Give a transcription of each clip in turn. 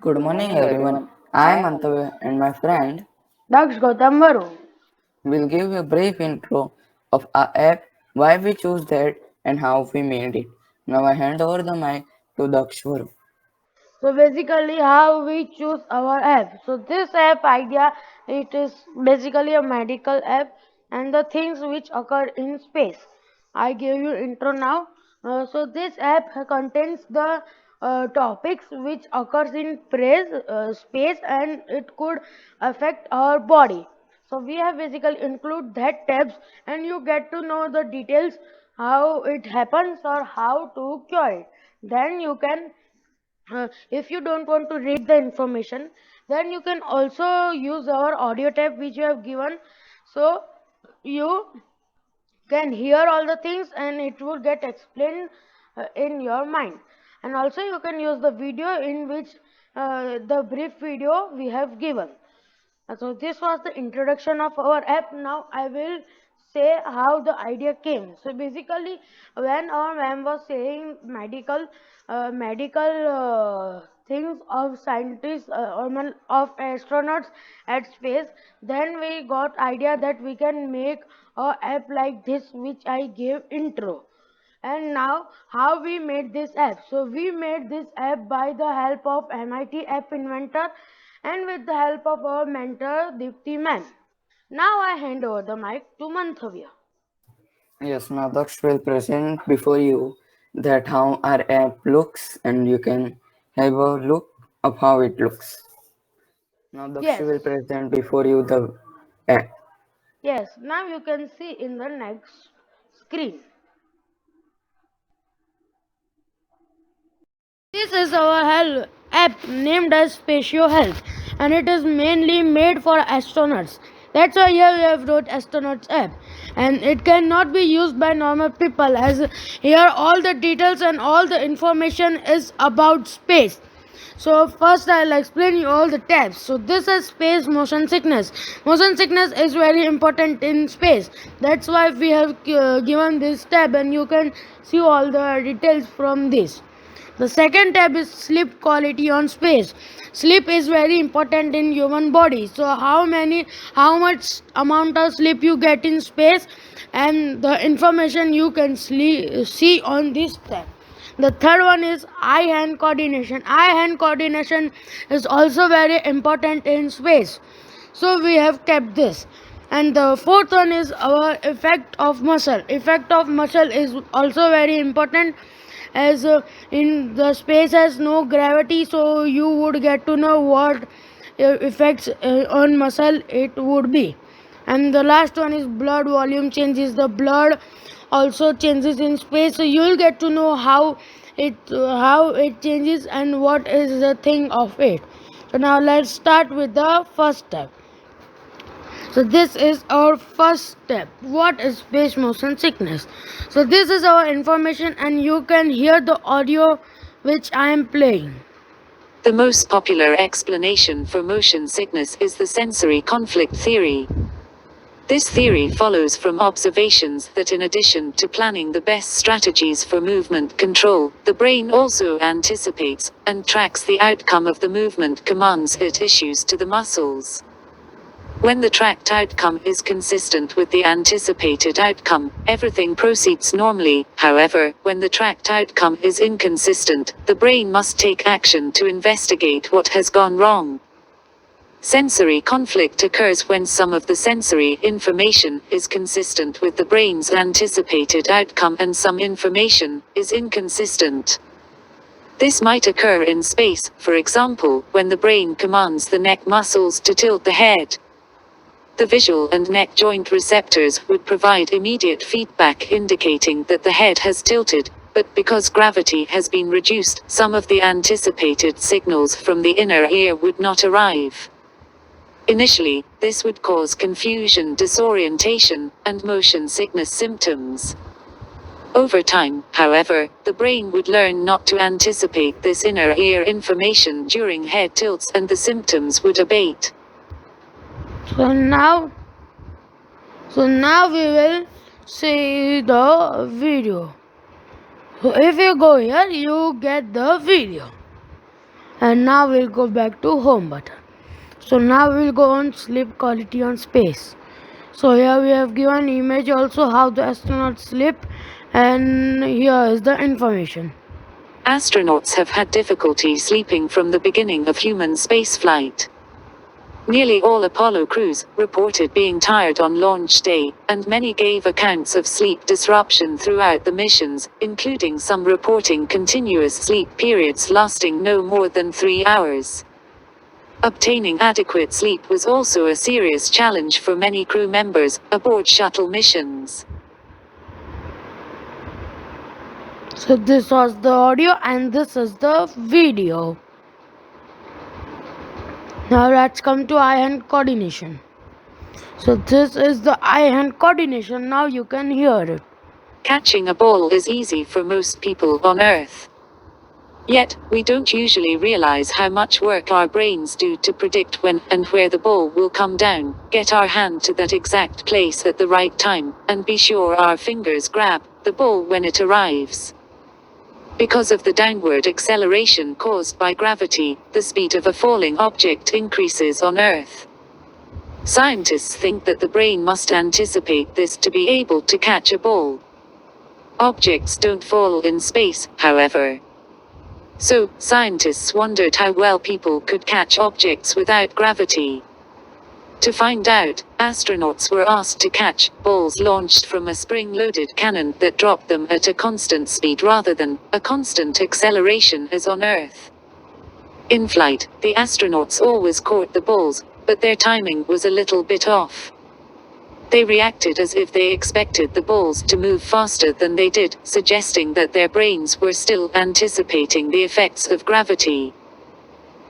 Good morning, everyone. I am Antavya and my friend Daksh Gautam Varu. will give a brief intro of our app, why we choose that, and how we made it. Now I hand over the mic to Dakshwaru. So basically how we choose our app. So this app idea, it is basically a medical app and the things which occur in space. I give you intro now. So this app contains the topics which occurs in space and it could affect our body. So we have basically include that tabs and you get to know the details how it happens or how to cure it. Then you can if you don't want to read the information, then you can also use our audio tab which you have given, so you can hear all the things and it will get explained in your mind. And also you can use the video in which the brief video we have given. So this was the introduction of our app. Now I will say how the idea came. So basically, when our ma'am was saying medical things of scientists of astronauts at space, then we got idea that we can make a app like this, which I gave intro. And now how we made this app? So we made this app by the help of MIT app inventor and with the help of our mentor Deepti ma'am. Now I hand over the mic to Manthavya. Yes, now Daksh will present before you that how our app looks and you can have a look of how it looks. Now Daksh Yes, will present before you the app. yes, now you can see in the next screen. This is our health app named as Spatio Health, and it is mainly made for astronauts. That's why here we have wrote astronauts app, and it cannot be used by normal people as here all the details and all the information is about space. So first I'll explain you all the tabs. So this is space motion sickness. Motion sickness is very important in space. That's why we have given this tab and you can see all the details from this. The second tab is sleep quality on space. Sleep is very important in human body. So how much amount of sleep you get in space and the information you can see on this tab. The third one is eye hand coordination. Eye hand coordination is also very important in space. So we have kept this. And the fourth one is our effect of muscle. Effect of muscle is also very important as in the space has no gravity, so you would get to know what effects on muscle it would be. And the last one is blood volume changes. The blood also changes in space, so you'll get to know how it changes and what is the thing of it. So now let's start with the first step. So this is our first step. What is space motion sickness? So this is our information and you can hear the audio which I am playing. The most popular explanation for motion sickness is the sensory conflict theory. This theory follows from observations that in addition to planning the best strategies for movement control, the brain also anticipates and tracks the outcome of the movement commands it issues to the muscles. When the tracked outcome is consistent with the anticipated outcome, everything proceeds normally. However, when the tracked outcome is inconsistent, the brain must take action to investigate what has gone wrong. Sensory conflict occurs when some of the sensory information is consistent with the brain's anticipated outcome and some information is inconsistent. This might occur in space, for example, when the brain commands the neck muscles to tilt the head. The visual and neck joint receptors would provide immediate feedback indicating that the head has tilted, but because gravity has been reduced, some of the anticipated signals from the inner ear would not arrive. Initially, this would cause confusion, disorientation, and motion sickness symptoms. Over time, however, the brain would learn not to anticipate this inner ear information during head tilts and the symptoms would abate. So now we will see the video. So if you go here, you get the video. And now we'll go back to home button. So now we'll go on sleep quality on space. So here we have given image also how the astronauts sleep, and here is the information. Astronauts have had difficulty sleeping from the beginning of human spaceflight. Nearly all Apollo crews reported being tired on launch day, and many gave accounts of sleep disruption throughout the missions, including some reporting continuous sleep periods lasting no more than 3 hours. Obtaining adequate sleep was also a serious challenge for many crew members aboard shuttle missions. So this was the audio and this is the video. Now let's come to eye-hand coordination. So this is the eye-hand coordination. Now you can hear it. Catching a ball is easy for most people on Earth. Yet, we don't usually realize how much work our brains do to predict when and where the ball will come down, get our hand to that exact place at the right time, and be sure our fingers grab the ball when it arrives. Because of the downward acceleration caused by gravity, the speed of a falling object increases on Earth. Scientists think that the brain must anticipate this to be able to catch a ball. Objects don't fall in space, however. So, scientists wondered how well people could catch objects without gravity. To find out, astronauts were asked to catch balls launched from a spring-loaded cannon that dropped them at a constant speed rather than a constant acceleration as on Earth. In flight, the astronauts always caught the balls, but their timing was a little bit off. They reacted as if they expected the balls to move faster than they did, suggesting that their brains were still anticipating the effects of gravity.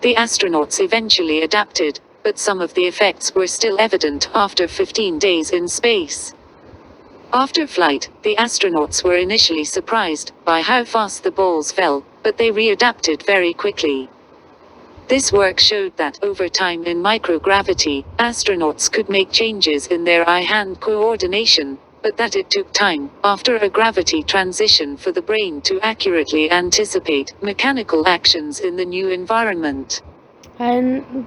The astronauts eventually adapted, but some of the effects were still evident after 15 days in space. After flight, the astronauts were initially surprised by how fast the balls fell, but they readapted very quickly. This work showed that over time in microgravity, astronauts could make changes in their eye-hand coordination, but that it took time, after a gravity transition, for the brain to accurately anticipate mechanical actions in the new environment. And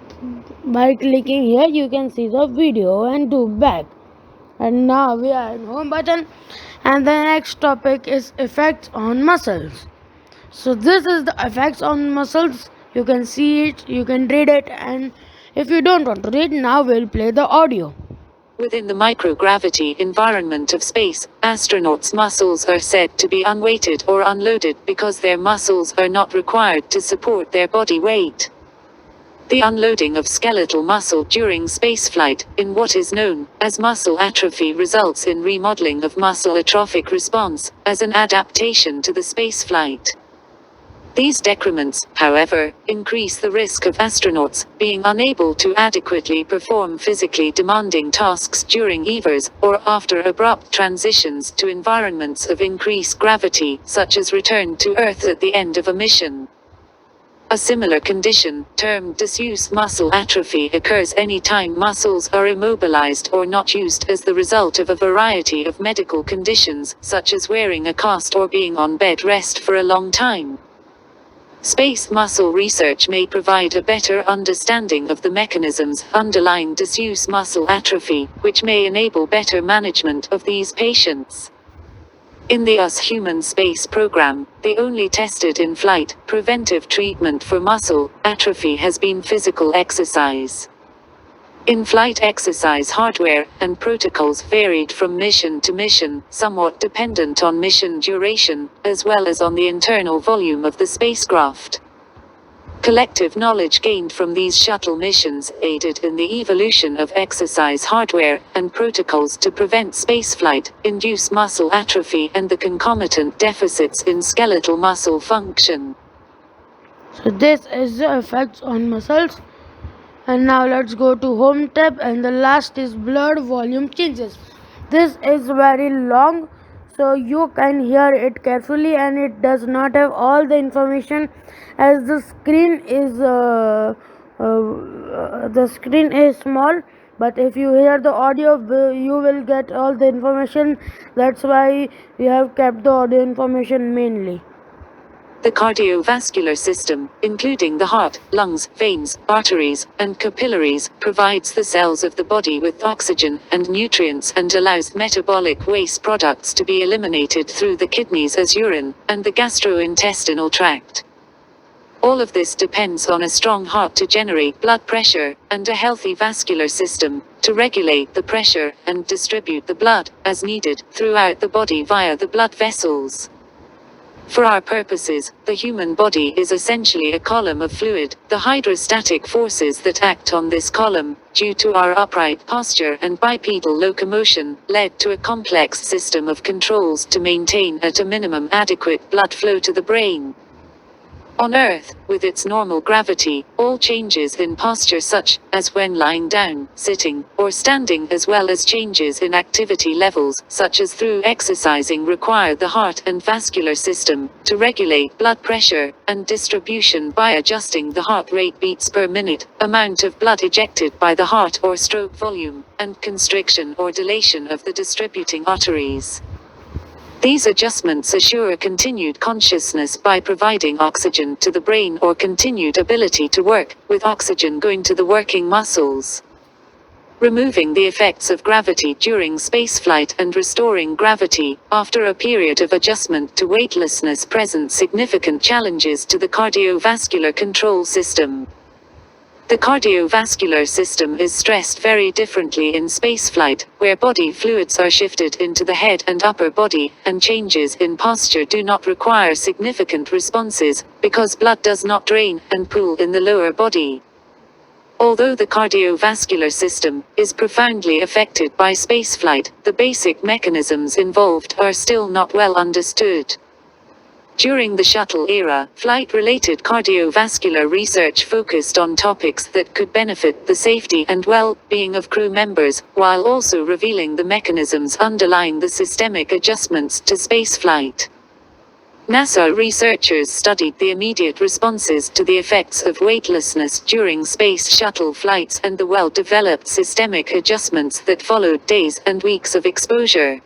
by clicking here you can see the video and do back. And now we are in home button, and the next topic is effects on muscles. So this is the effects on muscles. You can see it, you can read it, and if you don't want to read, now we'll play the audio. Within the microgravity environment of space, astronauts' muscles are said to be unweighted or unloaded because their muscles are not required to support their body weight. The unloading of skeletal muscle during spaceflight, in what is known as muscle atrophy, results in remodeling of muscle atrophic response, as an adaptation to the spaceflight. These decrements, however, increase the risk of astronauts being unable to adequately perform physically demanding tasks during EVAs, or after abrupt transitions to environments of increased gravity, such as return to Earth at the end of a mission. A similar condition, termed disuse muscle atrophy, occurs any time muscles are immobilized or not used as the result of a variety of medical conditions, such as wearing a cast or being on bed rest for a long time. Space muscle research may provide a better understanding of the mechanisms underlying disuse muscle atrophy, which may enable better management of these patients. In the US human space program, the only tested in flight preventive treatment for muscle atrophy has been physical exercise. In-flight exercise hardware and protocols varied from mission to mission, somewhat dependent on mission duration, as well as on the internal volume of the spacecraft. Collective knowledge gained from these shuttle missions aided in the evolution of exercise hardware and protocols to prevent spaceflight, induce muscle atrophy, and the concomitant deficits in skeletal muscle function. So this is the effects on muscles. And now let's go to home tab, and the last is blood volume changes. This is very long, so you can hear it carefully, and it does not have all the information as the screen is small. But if you hear the audio, you will get all the information. That's why we have kept the audio information mainly. The cardiovascular system, including the heart, lungs, veins, arteries, and capillaries, provides the cells of the body with oxygen and nutrients and allows metabolic waste products to be eliminated through the kidneys as urine and the gastrointestinal tract. All of this depends on a strong heart to generate blood pressure, and a healthy vascular system to regulate the pressure and distribute the blood, as needed, throughout the body via the blood vessels. For our purposes, the human body is essentially a column of fluid. The hydrostatic forces that act on this column, due to our upright posture and bipedal locomotion, led to a complex system of controls to maintain at a minimum adequate blood flow to the brain. On Earth, with its normal gravity, all changes in posture such as when lying down, sitting, or standing as well as changes in activity levels, such as through exercising require the heart and vascular system to regulate blood pressure and distribution by adjusting the heart rate beats per minute, amount of blood ejected by the heart or stroke volume, and constriction or dilation of the distributing arteries. These adjustments assure a continued consciousness by providing oxygen to the brain or continued ability to work, with oxygen going to the working muscles. Removing the effects of gravity during spaceflight and restoring gravity, after a period of adjustment to weightlessness present significant challenges to the cardiovascular control system. The cardiovascular system is stressed very differently in spaceflight, where body fluids are shifted into the head and upper body, and changes in posture do not require significant responses, because blood does not drain and pool in the lower body. Although the cardiovascular system is profoundly affected by spaceflight, the basic mechanisms involved are still not well understood. During the shuttle era, flight-related cardiovascular research focused on topics that could benefit the safety and well-being of crew members, while also revealing the mechanisms underlying the systemic adjustments to spaceflight. NASA researchers studied the immediate responses to the effects of weightlessness during space shuttle flights and the well-developed systemic adjustments that followed days and weeks of exposure.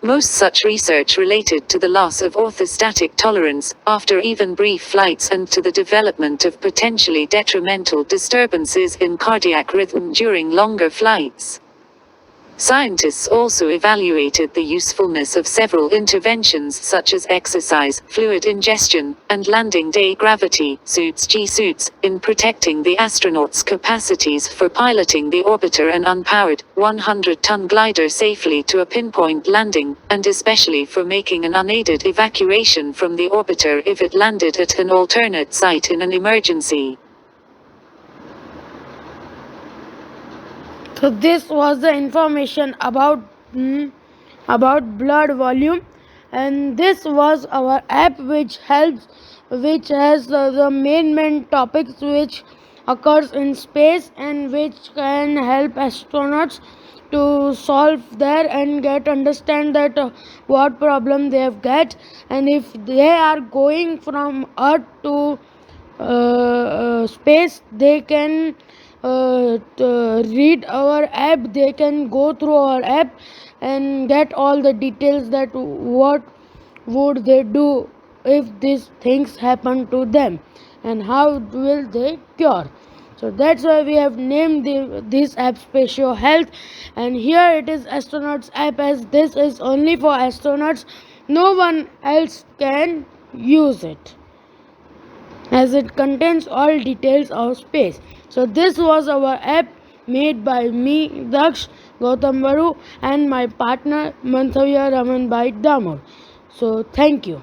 Most such research related to the loss of orthostatic tolerance after even brief flights and to the development of potentially detrimental disturbances in cardiac rhythm during longer flights. Scientists also evaluated the usefulness of several interventions such as exercise, fluid ingestion, and landing day gravity suits G-suits in protecting the astronauts' capacities for piloting the orbiter and unpowered 100-ton glider safely to a pinpoint landing, and especially for making an unaided evacuation from the orbiter if it landed at an alternate site in an emergency. So this was the information about blood volume, and this was our app which has the main topics which occurs in space and which can help astronauts to solve there and understand that what problem they have got, and if they are going from Earth to space, they can read our app, they can go through our app and get all the details that what would they do if these things happen to them and how will they cure. So that's why we have named this app Spatio Health, and here it is astronauts app, as this is only for astronauts, no one else can use it, as it contains all details of space. So this was our app made by me, Daksh Gautam Varu, and my partner Manthavya Raman Bhai Damur. So thank you.